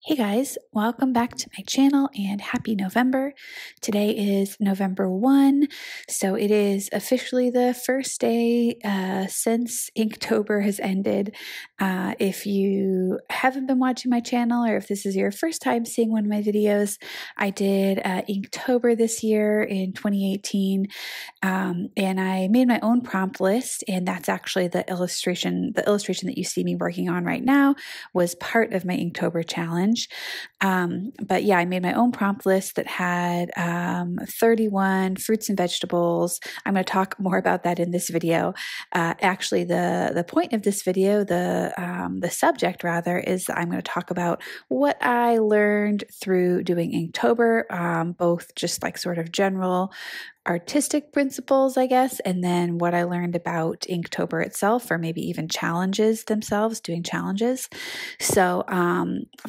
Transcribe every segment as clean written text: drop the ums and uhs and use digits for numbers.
Hey guys, welcome back to my channel and happy November. Today is November 1, so it is officially the first day since Inktober has ended. If you haven't been watching my channel or if this is your first time seeing one of my videos, I did Inktober this year in 2018, and I made my own prompt list, and that's actually the illustration that you see me working on right now was part of my Inktober challenge. But yeah, I made my own prompt list that had 31 fruits and vegetables. I'm going to talk more about that in this video. Actually, the point of this video, the subject rather, is I'm going to talk about what I learned through doing Inktober, both just like sort of general artistic principles, I guess, and then what I learned about Inktober itself, or maybe even challenges themselves, doing challenges. So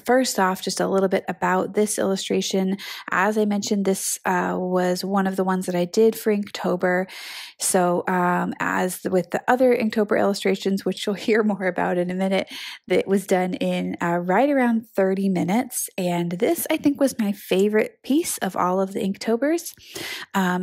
first off, just a little bit about this illustration. As I mentioned, this was one of the ones that I did for Inktober. So as with the other Inktober illustrations, which you'll hear more about in a minute, that was done in right around 30 minutes. And this, I think, was my favorite piece of all of the Inktobers.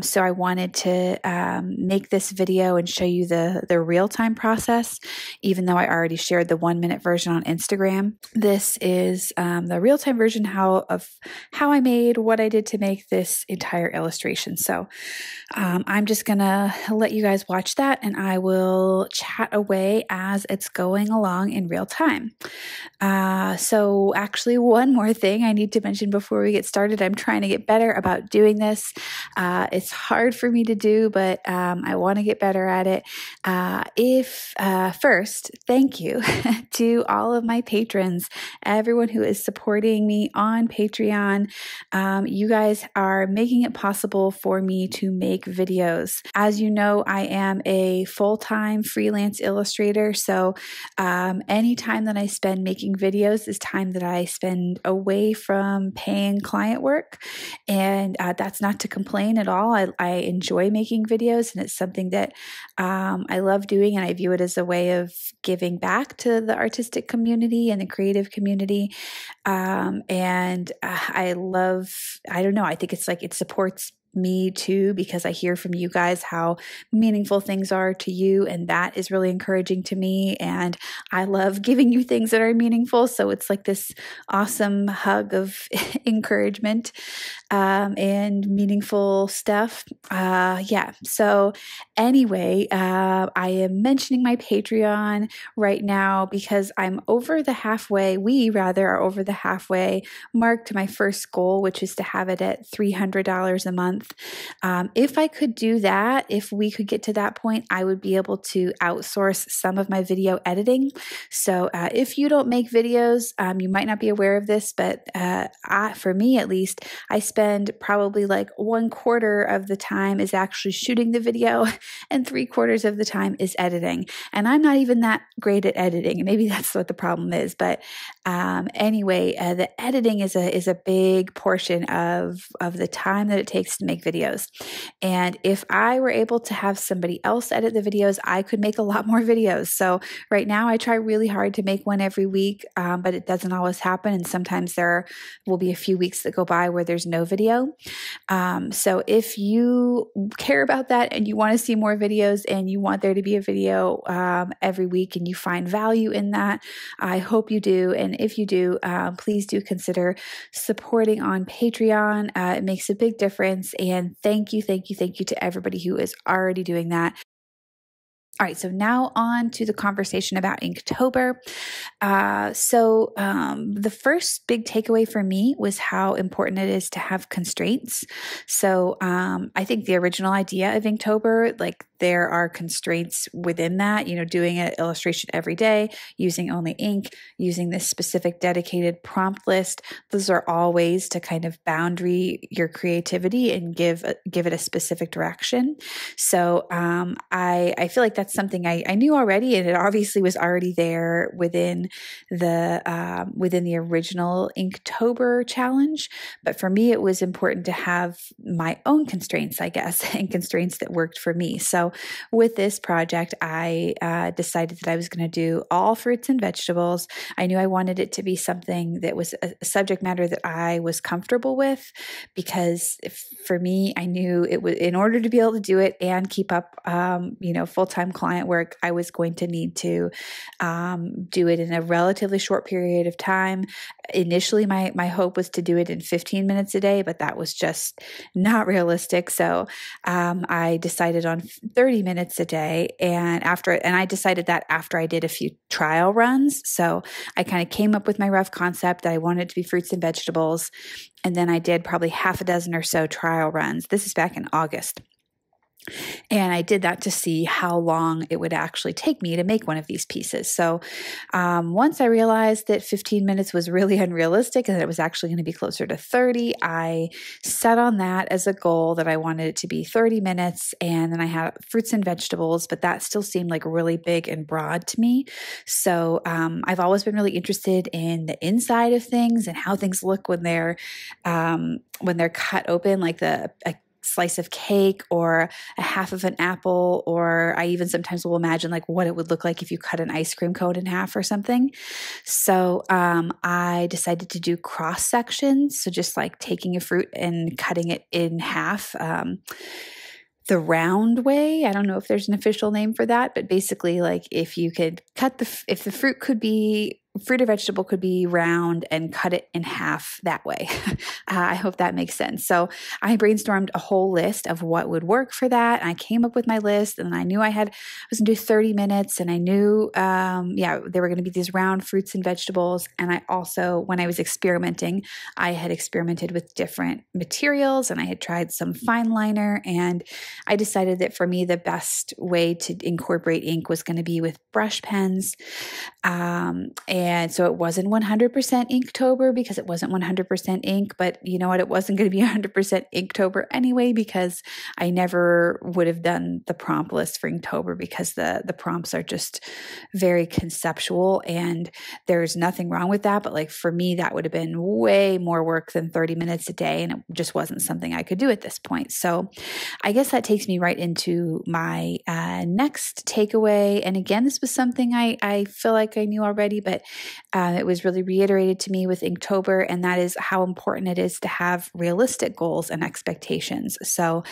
So I wanted to make this video and show you the real-time process, even though I already shared the 1-minute version on Instagram. This is the real-time version of how I made what I did to make this entire illustration. So I'm just gonna let you guys watch that, and I will chat away as it's going along in real time. So actually, one more thing I need to mention before we get started. I'm trying to get better about doing this. It's hard for me to do, but I want to get better at it. First, thank you to all of my patrons, everyone who is supporting me on Patreon. You guys are making it possible for me to make videos. As you know, I am a full-time freelance illustrator, so any time that I spend making videos is time that I spend away from paying client work, and that's not to complain at all. I enjoy making videos, and it's something that I love doing, and I view it as a way of giving back to the artistic community and the creative community. I don't know, I think it's like it supports me too, because I hear from you guys how meaningful things are to you, and that is really encouraging to me, and I love giving you things that are meaningful, so it's like this awesome hug of encouragement and meaningful stuff. So anyway, I am mentioning my Patreon right now because we are over the halfway mark to my first goal, which is to have it at $300 a month. If I could do that, if we could get to that point, I would be able to outsource some of my video editing. So if you don't make videos, you might not be aware of this, but for me at least, I spend probably like 1/4 of the time is actually shooting the video and 3/4 of the time is editing. And I'm not even that great at editing. Maybe that's what the problem is. But anyway, the editing is a big portion of the time that it takes to make videos. And if I were able to have somebody else edit the videos, I could make a lot more videos. So right now I try really hard to make one every week, but it doesn't always happen. And sometimes there will be a few weeks that go by where there's no video. So if you care about that and you want to see more videos and you want there to be a video every week and you find value in that, I hope you do. And if you do, please do consider supporting on Patreon. It makes a big difference. And thank you to everybody who is already doing that. All right, so now on to the conversation about Inktober. The first big takeaway for me was how important it is to have constraints. So I think the original idea of Inktober, like there are constraints within that, doing an illustration every day, using only ink, using this specific dedicated prompt list. Those are all ways to kind of boundary your creativity and give it a specific direction. So I feel like that's something I knew already, and it obviously was already there within the original Inktober challenge. But for me, it was important to have my own constraints, I guess, and constraints that worked for me. So with this project, I decided that I was going to do all fruits and vegetables. I knew I wanted it to be something that was a subject matter that I was comfortable with, because for me, I knew it was, in order to be able to do it and keep up, full-time client work, I was going to need to do it in a relatively short period of time. Initially, my hope was to do it in 15 minutes a day, but that was just not realistic. So I decided on 30 minutes a day, and I decided that after I did a few trial runs. So I kind of came up with my rough concept that I wanted it to be fruits and vegetables, and then I did probably half a dozen or so trial runs. This is back in August. And I did that to see how long it would actually take me to make one of these pieces. So once I realized that 15 minutes was really unrealistic and that it was actually going to be closer to 30, I set on that as a goal that I wanted it to be 30 minutes. And then I had fruits and vegetables, but that still seemed like really big and broad to me. So I've always been really interested in the inside of things and how things look when they're cut open, like a slice of cake or a half of an apple, or I even sometimes will imagine like what it would look like if you cut an ice cream cone in half or something. So I decided to do cross sections. So just like taking a fruit and cutting it in half, the round way. I don't know if there's an official name for that, but basically like if you could if the fruit or vegetable could be round and cut it in half that way. I hope that makes sense. So I brainstormed a whole list of what would work for that. And I came up with my list, and I knew I was going to do 30 minutes, and I knew, there were going to be these round fruits and vegetables. And I also, when I was experimenting, I had experimented with different materials, and I had tried some fine liner, and I decided that for me, the best way to incorporate ink was going to be with brush pens. And so it wasn't 100% Inktober because it wasn't 100% ink, but you know what? It wasn't going to be 100% Inktober anyway, because I never would have done the prompt list for Inktober, because the prompts are just very conceptual, and there's nothing wrong with that. But like for me, that would have been way more work than 30 minutes a day, and it just wasn't something I could do at this point. So I guess that takes me right into my next takeaway. And again, this was something I feel like I knew already, but it was really reiterated to me with Inktober, and that is how important it is to have realistic goals and expectations. So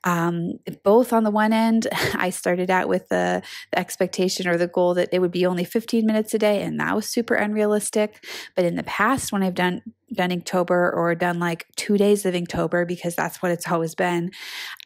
both on the one end, I started out with the expectation or the goal that it would be only 15 minutes a day, and that was super unrealistic. But in the past, when I've done Inktober or done like 2 days of Inktober, because that's what it's always been,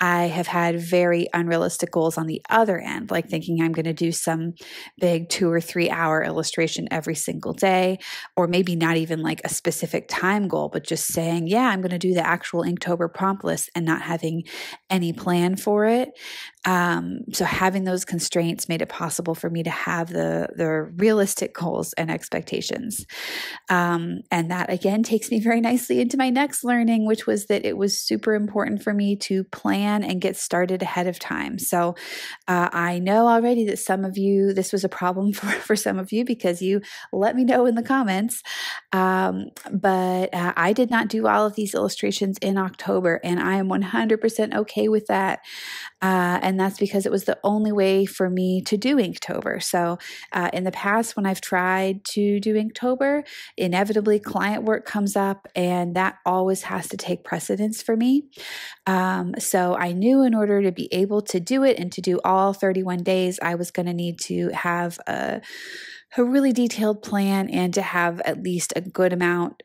I have had very unrealistic goals on the other end, like thinking I'm going to do some big 2 or 3 hour illustration every single day, or maybe not even like a specific time goal, but just saying, yeah, I'm going to do the actual Inktober prompt list and not having any plan for it. So having those constraints made it possible for me to have the realistic goals and expectations. And that again takes me very nicely into my next learning, which was that it was super important for me to plan and get started ahead of time. So I know already that some of you, this was a problem for some of you, because you let me know in the comments. But I did not do all of these illustrations in October, and I am 100% okay with that. And that's because it was the only way for me to do Inktober. So in the past, when I've tried to do Inktober, inevitably client work comes up, and that always has to take precedence for me. So I knew in order to be able to do it and to do all 31 days, I was going to need to have a really detailed plan and to have at least a good amount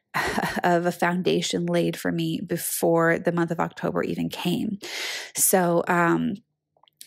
of a foundation laid for me before the month of October even came. So,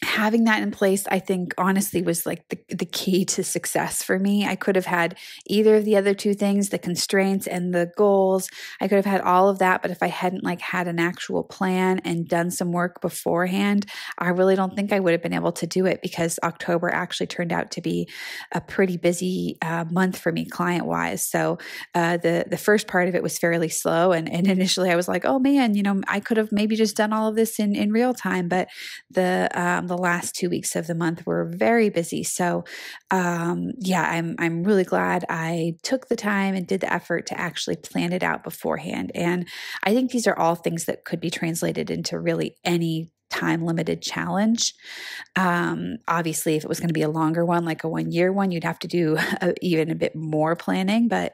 having that in place, I think honestly was like the key to success for me. I could have had either of the other two things, the constraints and the goals. I could have had all of that, but if I hadn't like had an actual plan and done some work beforehand, I really don't think I would have been able to do it, because October actually turned out to be a pretty busy month for me client-wise. So the first part of it was fairly slow, and initially I was like, oh man, I could have maybe just done all of this in real time, but the last 2 weeks of the month were very busy. So, I'm really glad I took the time and did the effort to actually plan it out beforehand. And I think these are all things that could be translated into really any time limited challenge. Obviously, if it was going to be a longer one, like a 1 year one, you'd have to do even a bit more planning. But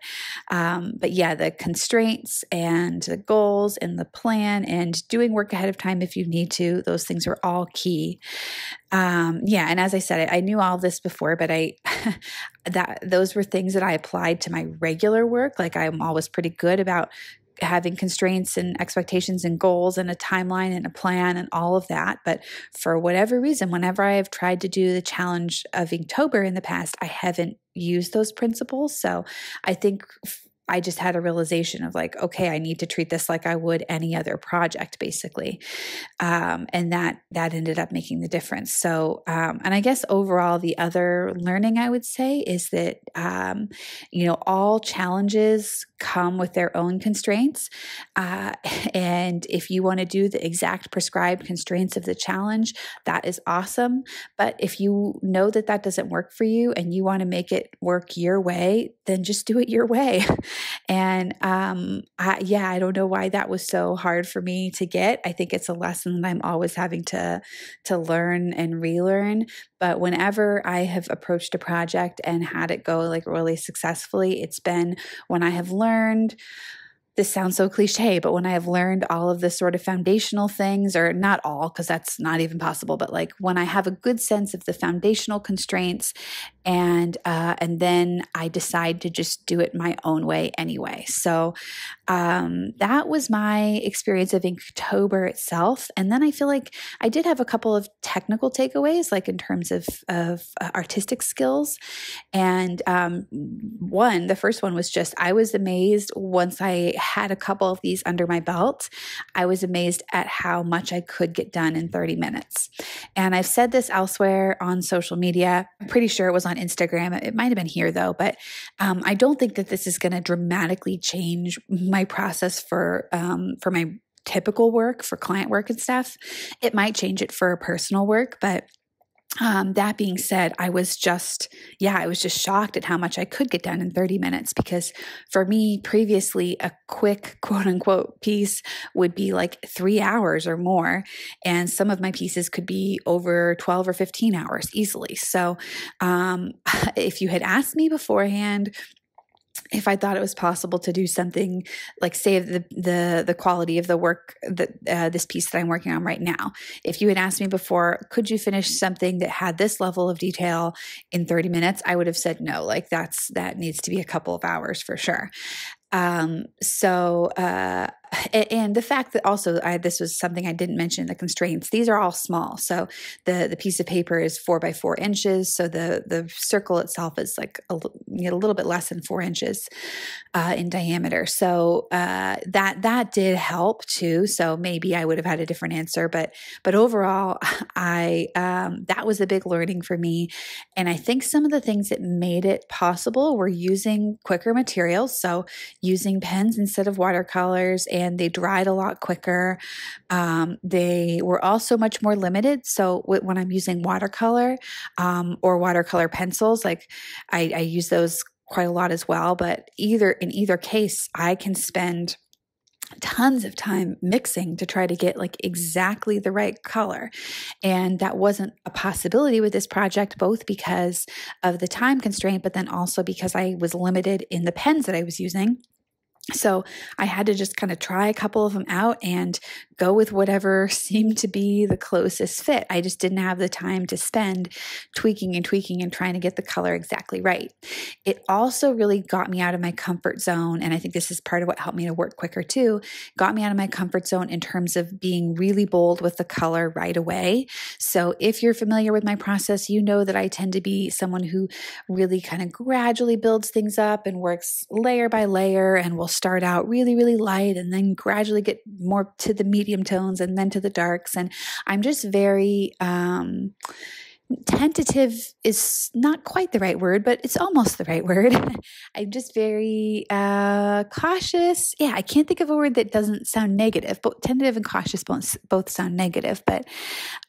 yeah, the constraints and the goals and the plan and doing work ahead of time if you need to, those things are all key. And as I said, I knew all of this before, but those were things that I applied to my regular work. Like I'm always pretty good about having constraints and expectations and goals and a timeline and a plan and all of that. But for whatever reason, whenever I have tried to do the challenge of Inktober in the past, I haven't used those principles. So I think I just had a realization of like, okay, I need to treat this like I would any other project, basically. And that ended up making the difference. So, and I guess overall, the other learning I would say is that, all challenges come with their own constraints. And if you want to do the exact prescribed constraints of the challenge, that is awesome. But if you know that that doesn't work for you and you want to make it work your way, then just do it your way. And I don't know why that was so hard for me to get. I think it's a lesson that I'm always having to learn and relearn. But whenever I have approached a project and had it go like really successfully, it's been when I have learned. This sounds so cliche, but when I have learned all of the sort of foundational things, or not all, because that's not even possible, but like when I have a good sense of the foundational constraints and then I decide to just do it my own way anyway. So that was my experience of Inktober itself. And then I feel like I did have a couple of technical takeaways, like in terms of artistic skills. And the first one was just, I was amazed once I had a couple of these under my belt. I was amazed at how much I could get done in 30 minutes. And I've said this elsewhere on social media. I'm pretty sure it was on Instagram. It might have been here though, but I don't think that this is going to dramatically change my process for my typical work, for client work and stuff. It might change it for personal work, but that being said, I was just shocked at how much I could get done in 30 minutes, because for me previously, a quick quote unquote piece would be like 3 hours or more. And some of my pieces could be over 12 or 15 hours easily. So, if you had asked me beforehand, if I thought it was possible to do something like save the quality of the work that this piece that I'm working on right now, if you had asked me before, could you finish something that had this level of detail in 30 minutes? I would have said no. Like that needs to be a couple of hours for sure. And the fact that also this was something I didn't mention, the constraints, these are all small. So the piece of paper is 4 by 4 inches. So the circle itself is like a little bit less than 4 inches in diameter. So that did help too. So maybe I would have had a different answer, but overall, that was a big learning for me. And I think some of the things that made it possible were using quicker materials. So using pens instead of watercolors, and they dried a lot quicker. They were also much more limited. So when I'm using watercolor or watercolor pencils, like I use those quite a lot as well. But in either case, I can spend tons of time mixing to try to get like exactly the right color. And that wasn't a possibility with this project, both because of the time constraint, but then also because I was limited in the pens that I was using. So I had to just kind of try a couple of them out and go with whatever seemed to be the closest fit. I just didn't have the time to spend tweaking and trying to get the color exactly right. It also really got me out of my comfort zone. And I think this is part of what helped me to work quicker too, got me out of my comfort zone in terms of being really bold with the color right away. So if you're familiar with my process, you know that I tend to be someone who really kind of gradually builds things up and works layer by layer, and will start out really, really light and then gradually get more to the medium tones and then to the darks. And I'm just very, tentative is not quite the right word, but it's almost the right word. I'm just very cautious. Yeah, I can't think of a word that doesn't sound negative, but tentative and cautious both sound negative. But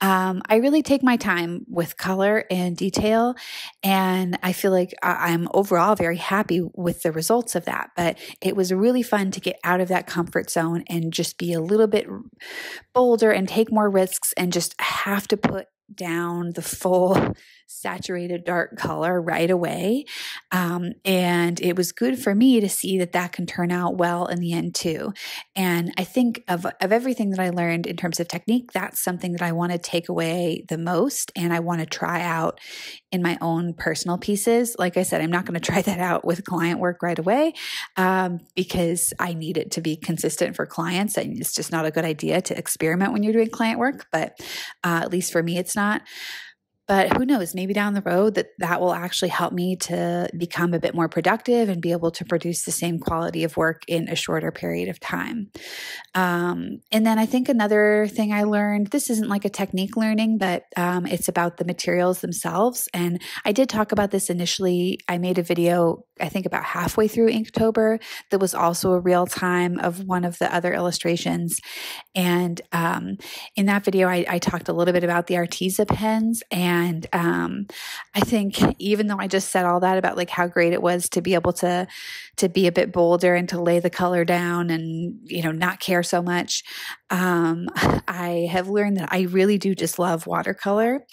I really take my time with color and detail, and I feel like I'm overall very happy with the results of that. But it was really fun to get out of that comfort zone and just be a little bit bolder and take more risks and just have to put down the full saturated dark color right away. And it was good for me to see that that can turn out well in the end too. And I think of everything that I learned in terms of technique, that's something that I want to take away the most. And I want to try out in my own personal pieces. Like I said, I'm not going to try that out with client work right away because I need it to be consistent for clients. And it's just not a good idea to experiment when you're doing client work. But at least for me, it's not. But who knows, maybe down the road that will actually help me to become a bit more productive and be able to produce the same quality of work in a shorter period of time. And then I think another thing I learned, this isn't like a technique learning, but it's about the materials themselves. And I did talk about this initially. I made a video, I think about halfway through Inktober, that was also a real time of one of the other illustrations. And in that video, I talked a little bit about the Arteza pens. And I think even though I just said all that about like how great it was to be able to be a bit bolder and to lay the color down and, you know, not care so much, I have learned that I really do just love watercolor.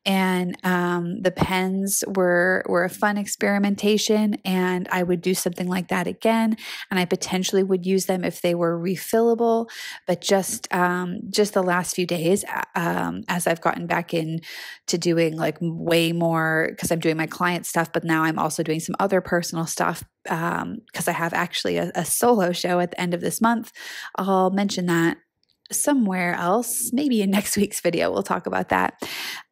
And the pens were a fun experimentation, and I would do something like that again. And I potentially would use them if they were refillable. But just the last few days, as I've gotten back in to doing like way more, because I'm doing my client stuff, but now I'm also doing some other personal stuff because I have actually a solo show at the end of this month. I'll mention that somewhere else, maybe in next week's video, we'll talk about that.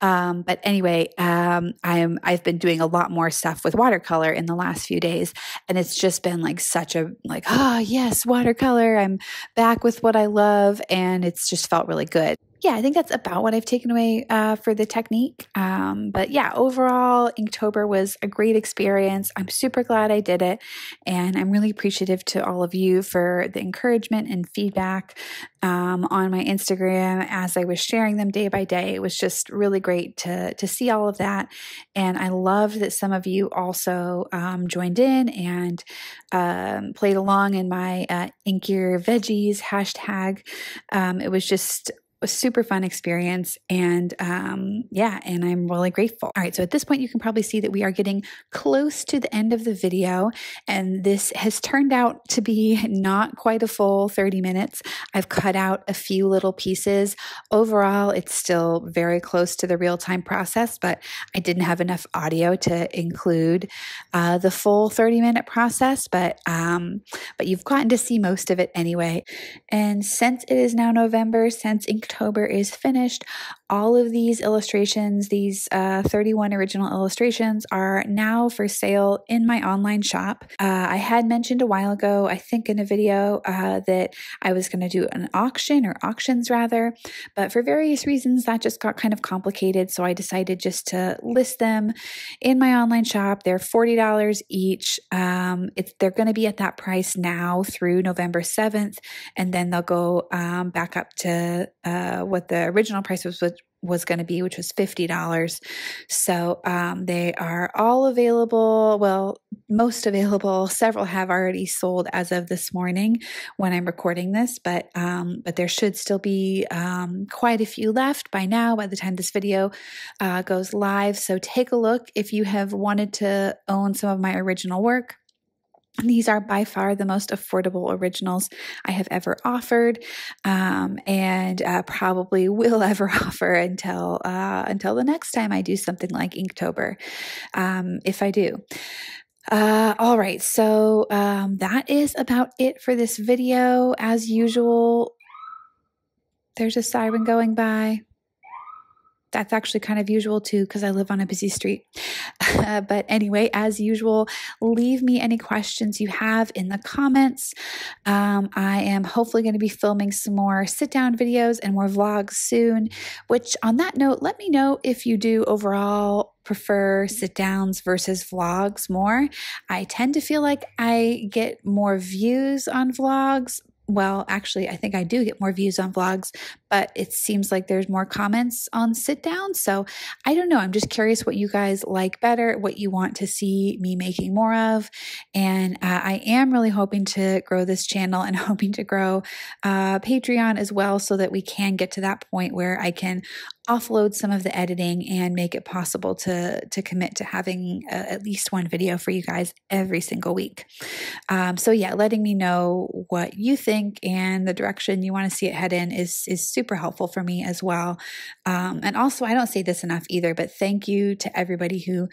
But anyway, I've been doing a lot more stuff with watercolor in the last few days, and it's just been like such a oh yes, watercolor. I'm back with what I love, and it's just felt really good. Yeah, I think that's about what I've taken away for the technique. But yeah, overall, Inktober was a great experience. I'm super glad I did it. And I'm really appreciative to all of you for the encouragement and feedback on my Instagram as I was sharing them day by day. It was just really great to see all of that. And I loved that some of you also joined in and played along in my Ink Your Veggies hashtag. It was just a super fun experience. And yeah, and I'm really grateful. All right, so at this point, you can probably see that we are getting close to the end of the video. And this has turned out to be not quite a full 30 minutes. I've cut out a few little pieces. Overall, it's still very close to the real-time process, but I didn't have enough audio to include the full 30-minute process, but you've gotten to see most of it anyway. And since it is now November, since Inktober is finished, all of these illustrations, these 31 original illustrations, are now for sale in my online shop. I had mentioned a while ago, I think in a video, that I was going to do an auction, or auctions rather, but for various reasons that just got kind of complicated, so I decided just to list them in my online shop. They're $40 each. They're going to be at that price now through November 7th, and then they'll go back up to what the original price was going to be, which was $50. So they are all available. Well, most available. Several have already sold as of this morning when I'm recording this, but there should still be quite a few left by now, by the time this video goes live. So take a look if you have wanted to own some of my original work. These are by far the most affordable originals I have ever offered, and probably will ever offer until the next time I do something like Inktober, if I do. All right, so that is about it for this video. As usual, there's a siren going by. that's actually kind of usual too, because I live on a busy street. But anyway, as usual, leave me any questions you have in the comments. I am hopefully going to be filming some more sit-down videos and more vlogs soon, which on that note, let me know if you do overall prefer sit-downs versus vlogs more. I tend to feel like I get more views on vlogs. Well, actually, I think I do get more views on vlogs, but it seems like there's more comments on sit down. So I don't know. I'm just curious what you guys like better, what you want to see me making more of. And I am really hoping to grow this channel and hoping to grow Patreon as well, so that we can get to that point where I can offload some of the editing and make it possible to commit to having at least one video for you guys every single week. So yeah, letting me know what you think and the direction you want to see it head in is super helpful for me as well. And also, I don't say this enough either, but thank you to everybody who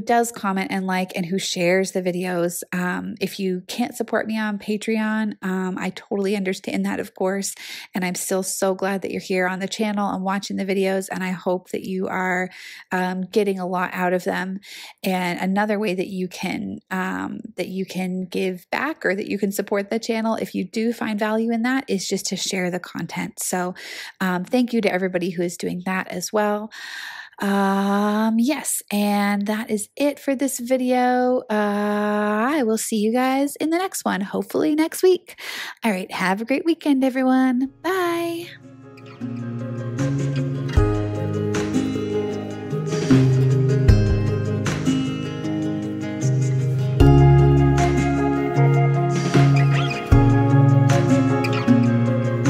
does comment and like and who shares the videos. If you can't support me on Patreon, I totally understand that, of course. And I'm still so glad that you're here on the channel and watching the videos. And I hope that you are getting a lot out of them. And another way that you can give back, or that you can support the channel if you do find value in that, is just to share the content. So thank you to everybody who is doing that as well. Yes, and that is it for this video. I will see you guys in the next one, hopefully next week. All right, have a great weekend, everyone. Bye.